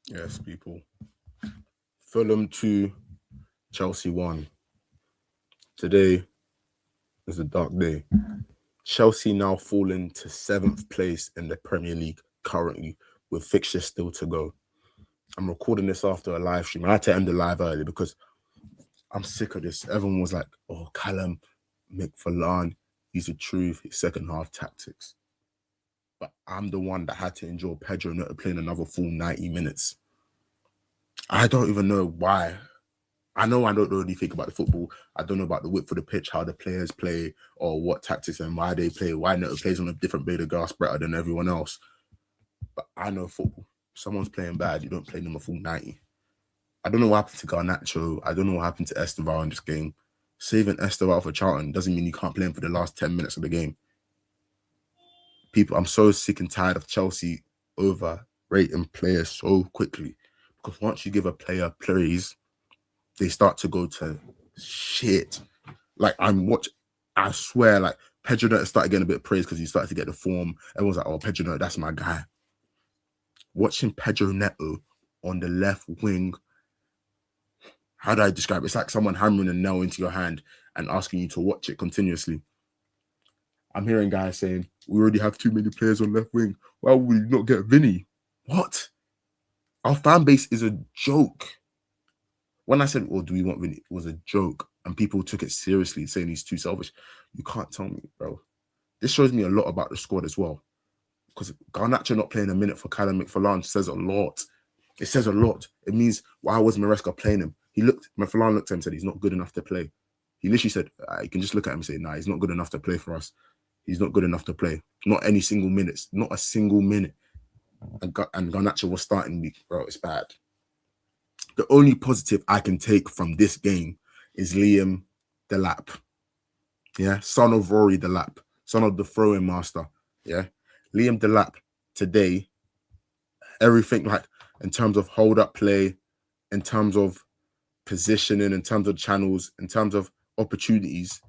Yes, people. Fulham 2, Chelsea 1. Today is a dark day. Chelsea now falling to 7th place in the Premier League currently, with fixtures still to go. I'm recording this after a live stream. I had to end the live early because I'm sick of this. Everyone was like, oh, Callum McFarlane, he's the truth, his second half tactics. But I'm the one that had to endure Pedro not playing another full 90 minutes. I don't even know why. I know I don't know anything about the football. I don't know about the width of the pitch, how the players play, or what tactics and why they play. Why Neto plays on a different blade of grass better than everyone else. But I know football. If someone's playing bad, you don't play them a full 90. I don't know what happened to Garnacho. I don't know what happened to Esteval in this game. Saving Esteval for Charlton doesn't mean you can't play him for the last 10 minutes of the game. People, I'm so sick and tired of Chelsea overrating players so quickly. Because once you give a player praise, they start to go to shit. Like I swear, like Pedro Neto started getting a bit of praise because he started to get the form. Everyone's like, oh, Pedro Neto, that's my guy. Watching Pedro Neto on the left wing, how do I describe it? It's like someone hammering a nail into your hand and asking you to watch it continuously. I'm hearing guys saying, we already have too many players on left wing. Why would we not get Vinny? What? Our fan base is a joke. When I said, well, do we want Vinny? It was a joke. And people took it seriously, saying he's too selfish. You can't tell me, bro. This shows me a lot about the squad as well. Because Garnacho not playing a minute for Callum McFarlane says a lot. It says a lot. It means, why was Maresca playing him? McFarlane looked at him and said, he's not good enough to play. He literally said, you can just look at him and say, nah, he's not good enough to play for us. He's not good enough to play. Not any single minutes. Not a single minute. And Garnacho was starting me, bro. It's bad. The only positive I can take from this game is Liam Delap. Yeah, son of Rory Delap, son of the throwing master. Yeah, Liam Delap today, everything like in terms of hold up play, in terms of positioning, in terms of channels, in terms of opportunities,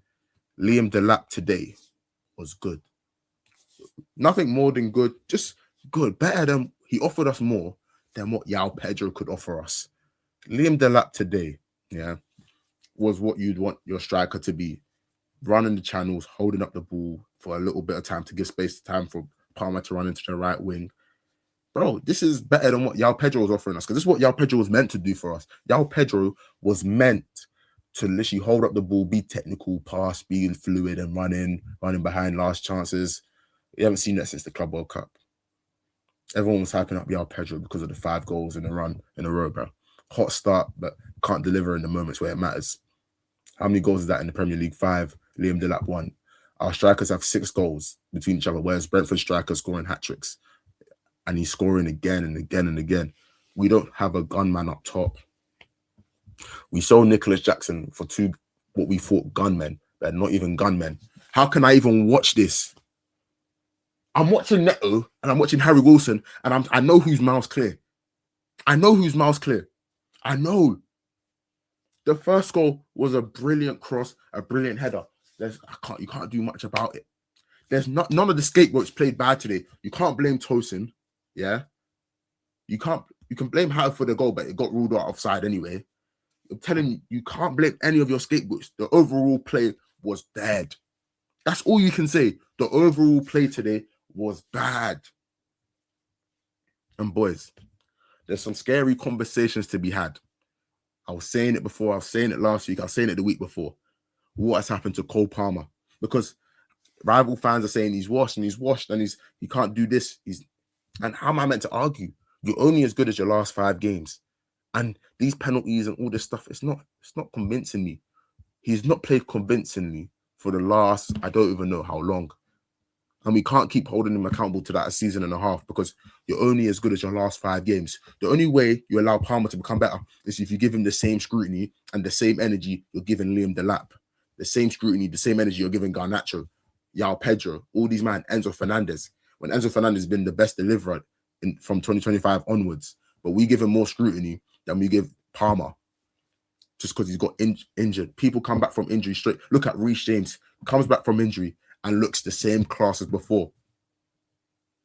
Liam Delap today was good. Nothing more than good, just good. Better than he offered us more than what Yao Pedro could offer us. Liam Delap today, yeah, was what you'd want your striker to be. Running the channels, holding up the ball for a little bit of time to give space time for Palmer to run into the right wing. Bro, this is better than what Yao Pedro was offering us, because this is what Yao Pedro was meant to do for us. Yao Pedro was meant to literally hold up the ball, be technical, pass, be fluid, and running behind last chances. We haven't seen that since the Club World Cup. Everyone was hyping up Yao Pedro because of the 5 goals in a run in a row, bro. Hot start, but can't deliver in the moments where it matters. How many goals is that in the Premier League? 5. Liam Delap 1. Our strikers have 6 goals between each other, whereas Brentford strikers scoring hat-tricks. And he's scoring again and again and again. We don't have a gunman up top. We sold Nicholas Jackson for 2, what we thought gunmen, but not even gunmen. How can I even watch this? I'm watching Neto and I'm watching Harry Wilson, and I know whose mouth's clear. I know whose mouth's clear. I know. The first goal was a brilliant cross, a brilliant header. You can't do much about it. None of the scapegoats played bad today. You can't blame Tosin. Yeah. You can blame Howard for the goal, but it got ruled out offside anyway. I'm telling you can't blame any of your scapegoats. The overall play was bad. That's all you can say. The overall play today was bad. And boys, there's some scary conversations to be had. I was saying it before. I was saying it last week. I was saying it the week before. What has happened to Cole Palmer? Because rival fans are saying he's washed and he can't do this. And how am I meant to argue? You're only as good as your last 5 games. And these penalties and all this stuff, it's not convincing me. He's not played convincingly for the last, I don't even know how long. And we can't keep holding him accountable to that a season and a half, because you're only as good as your last 5 games. The only way you allow Palmer to become better is if you give him the same scrutiny and the same energy you're giving Liam Delap. The same scrutiny, the same energy you're giving Garnacho, Yao Pedro, all these man, Enzo Fernandez. When Enzo Fernandez has been the best deliverer from 2025 onwards, but we give him more scrutiny than we give Palmer just because he's got injured. People come back from injury straight. Look at Reece James, comes back from injury and looks the same class as before.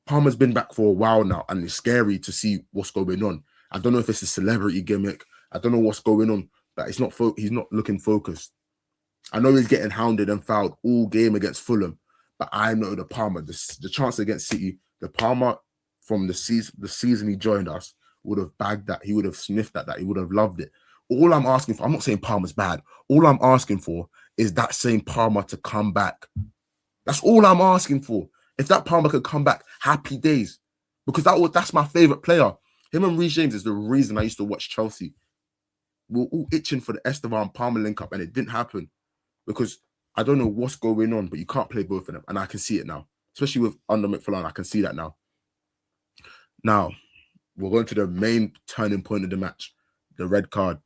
Palmer's been back for a while now, and it's scary to see what's going on. I don't know if it's a celebrity gimmick. I don't know what's going on, but he's not looking focused. I know he's getting hounded and fouled all game against Fulham, but I know the Palmer, the chance against City, the Palmer from the season he joined us would have bagged that. He would have sniffed at that. He would have loved it. All I'm asking for, I'm not saying Palmer's bad. All I'm asking for is that same Palmer to come back. That's all I'm asking for. If that Palmer could come back, happy days. Because that's my favorite player. Him and Reece James is the reason I used to watch Chelsea. We were all itching for the Esteban Palmer link up, and it didn't happen. Because I don't know what's going on, but you can't play both of them. And I can see it now. Especially with under McFarlane, I can see that now. Now, we're going to the main turning point of the match. The red card.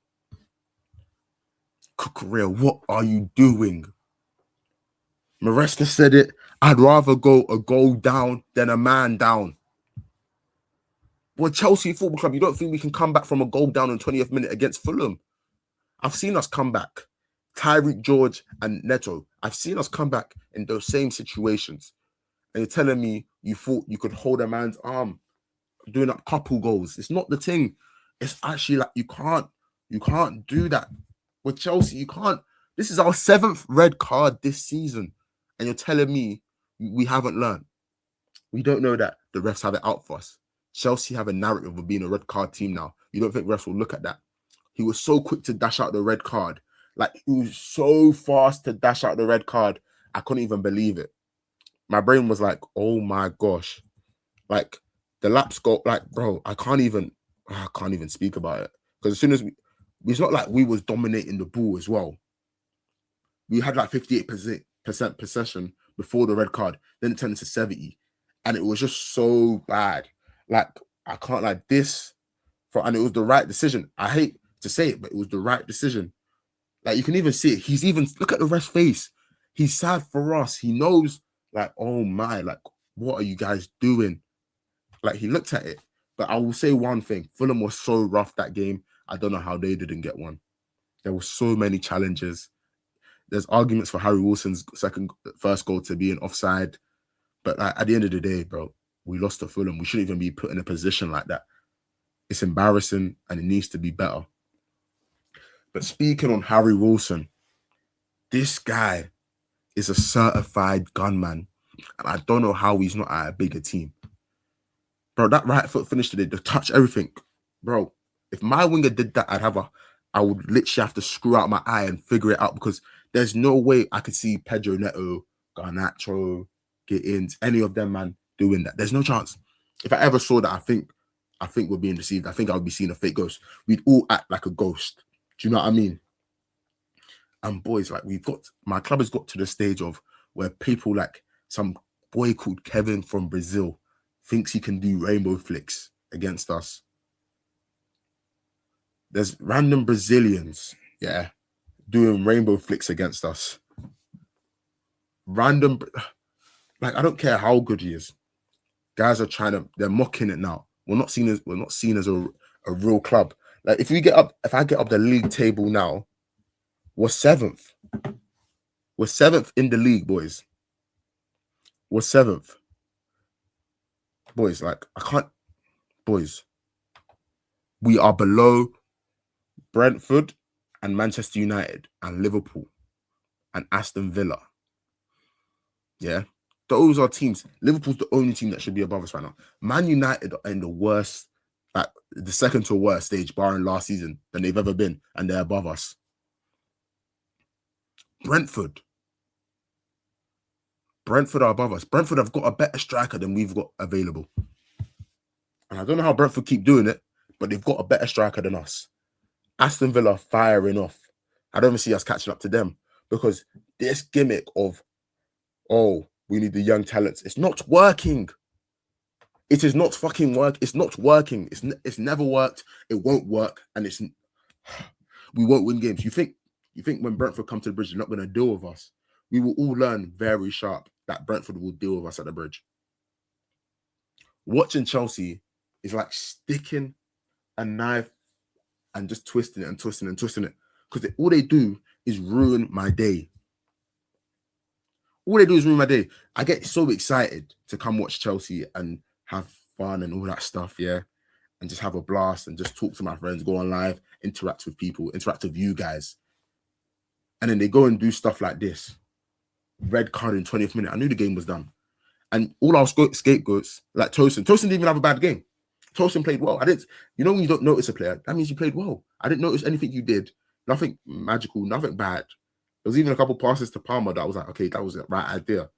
Kukurea, what are you doing? Maresca said it. I'd rather go a goal down than a man down. Well, Chelsea Football Club, you don't think we can come back from a goal down in 20th minute against Fulham? I've seen us come back. Tyreek, George, and Neto. I've seen us come back in those same situations. And you're telling me you thought you could hold a man's arm doing a couple goals. It's not the thing. It's actually like you can't do that. With Chelsea, you can't. This is our 7th red card this season. And you're telling me we haven't learned. We don't know that the refs have it out for us. Chelsea have a narrative of being a red card team now. You don't think refs will look at that? He was so quick to dash out the red card. Like, he was so fast to dash out the red card. I couldn't even believe it. My brain was like, oh my gosh. Like, the laps go, like, bro, I can't even speak about it. Because as soon as it's not like we was dominating the ball as well. We had like 58% possession before the red card. Then it turned into 70. And it was just so bad. Like, I can't like this. And it was the right decision. I hate to say it, but it was the right decision. Like, you can even see it. He's even, look at the ref's face. He's sad for us. He knows, like, oh my, like, what are you guys doing? Like, he looked at it. But I will say one thing. Fulham was so rough that game. I don't know how they didn't get one. There were so many challenges. There's arguments for Harry Wilson's first goal to be an offside. But like, at the end of the day, bro, we lost to Fulham. We shouldn't even be put in a position like that. It's embarrassing and it needs to be better. But speaking on Harry Wilson, this guy is a certified gunman. And I don't know how he's not at a bigger team. Bro, that right foot finish today, the touch, everything. Bro, if my winger did that, I would literally have to screw out my eye and figure it out, because there's no way I could see Pedro Neto, Garnacho, Gittins, any of them, man, doing that. There's no chance. If I ever saw that, I think we're being deceived. I think I would be seeing a fake ghost. We'd all act like a ghost. Do you know what I mean? And boys, like, my club has got to the stage of where people like some boy called Kevin from Brazil thinks he can do rainbow flicks against us. There's random Brazilians, yeah, doing rainbow flicks against us. Random, like, I don't care how good he is. Guys are they're mocking it now. We're not seen as a real club. Like, if I get up the league table now, we're 7th. We're 7th in the league, boys. We're 7th. Boys, like, boys. We are below Brentford and Manchester United and Liverpool and Aston Villa. Yeah. Those are teams. Liverpool's the only team that should be above us right now. Man United are in the worst, like the second to worst stage, barring last season, than they've ever been, and they're above us. Brentford are above us. Brentford have got a better striker than we've got available. And I don't know how Brentford keep doing it, but they've got a better striker than us. Aston Villa are firing off. I don't even see us catching up to them, because this gimmick of, oh, we need the young talents, it's not working. It is not fucking work. It's not working. It's never worked. It won't work. And we won't win games. You think when Brentford come to the bridge, they're not going to deal with us? We will all learn very sharp that Brentford will deal with us at the bridge. Watching Chelsea is like sticking a knife and just twisting it and twisting and twisting it. Because all they do is ruin my day. All they do is ruin my day. I get so excited to come watch Chelsea and have fun and all that stuff, yeah. and just have a blast and just talk to my friends, go on live, interact with people, interact with you guys. And then they go and do stuff like this. Red card in 20th minute. I knew the game was done. And all our scapegoats, like Tosin didn't even have a bad game. Tosin played well. When you don't notice a player, that means you played well. I didn't notice anything you did. Nothing magical, nothing bad. There was even a couple passes to Palmer that was like, okay, that was the right idea. Do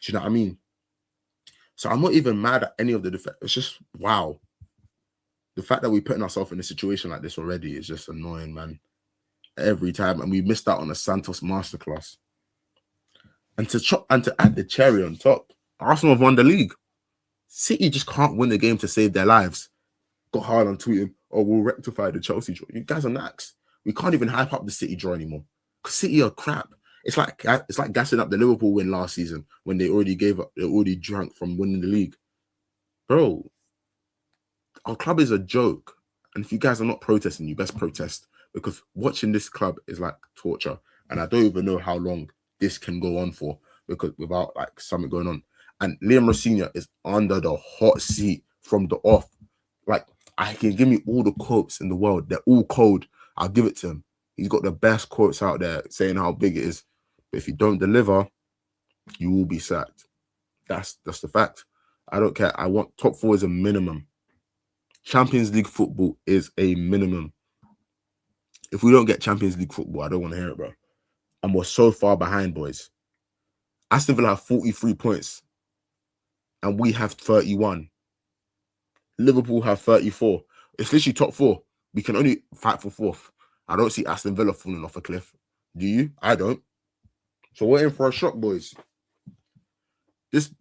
you know what I mean? So I'm not even mad at any of the defense. It's just, wow. The fact that we're putting ourselves in a situation like this already is just annoying, man. Every time. And we missed out on a Santos masterclass. And to add the cherry on top, Arsenal have won the league. City just can't win the game to save their lives. Got hard on tweeting, oh, we'll rectify the Chelsea draw. You guys are nax. We can't even hype up the City draw anymore. Because City are crap. It's like gassing up the Liverpool win last season when they already gave up, they already drank from winning the league. Bro, our club is a joke. And if you guys are not protesting, you best protest. Because watching this club is like torture. And I don't even know how long this can go on for, because without like something going on. And Liam Rosinha is under the hot seat from the off. Like, I can give me all the quotes in the world. They're all cold. I'll give it to him. He's got the best quotes out there saying how big it is. But if you don't deliver, you will be sacked. That's the fact. I don't care. I want top 4 as a minimum. Champions League football is a minimum. If we don't get Champions League football, I don't want to hear it, bro. And we're so far behind, boys. Aston Villa have 43 points. And we have 31. Liverpool have 34. It's literally top 4. We can only fight for 4th. I don't see Aston Villa falling off a cliff. Do you? I don't. So we're in for a shock, boys. This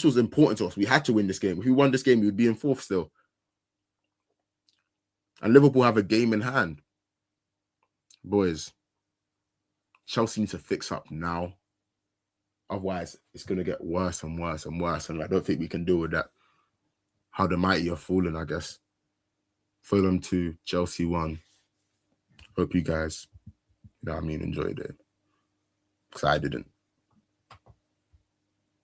was important to us. We had to win this game. If we won this game, we would be in 4th still. And Liverpool have a game in hand. Boys, Chelsea need to fix up now. Otherwise, it's going to get worse and worse and worse. And I don't think we can deal with that. How the mighty are falling, I guess. Fulham 2, Chelsea 1. Hope you guys, enjoyed it. Because I didn't.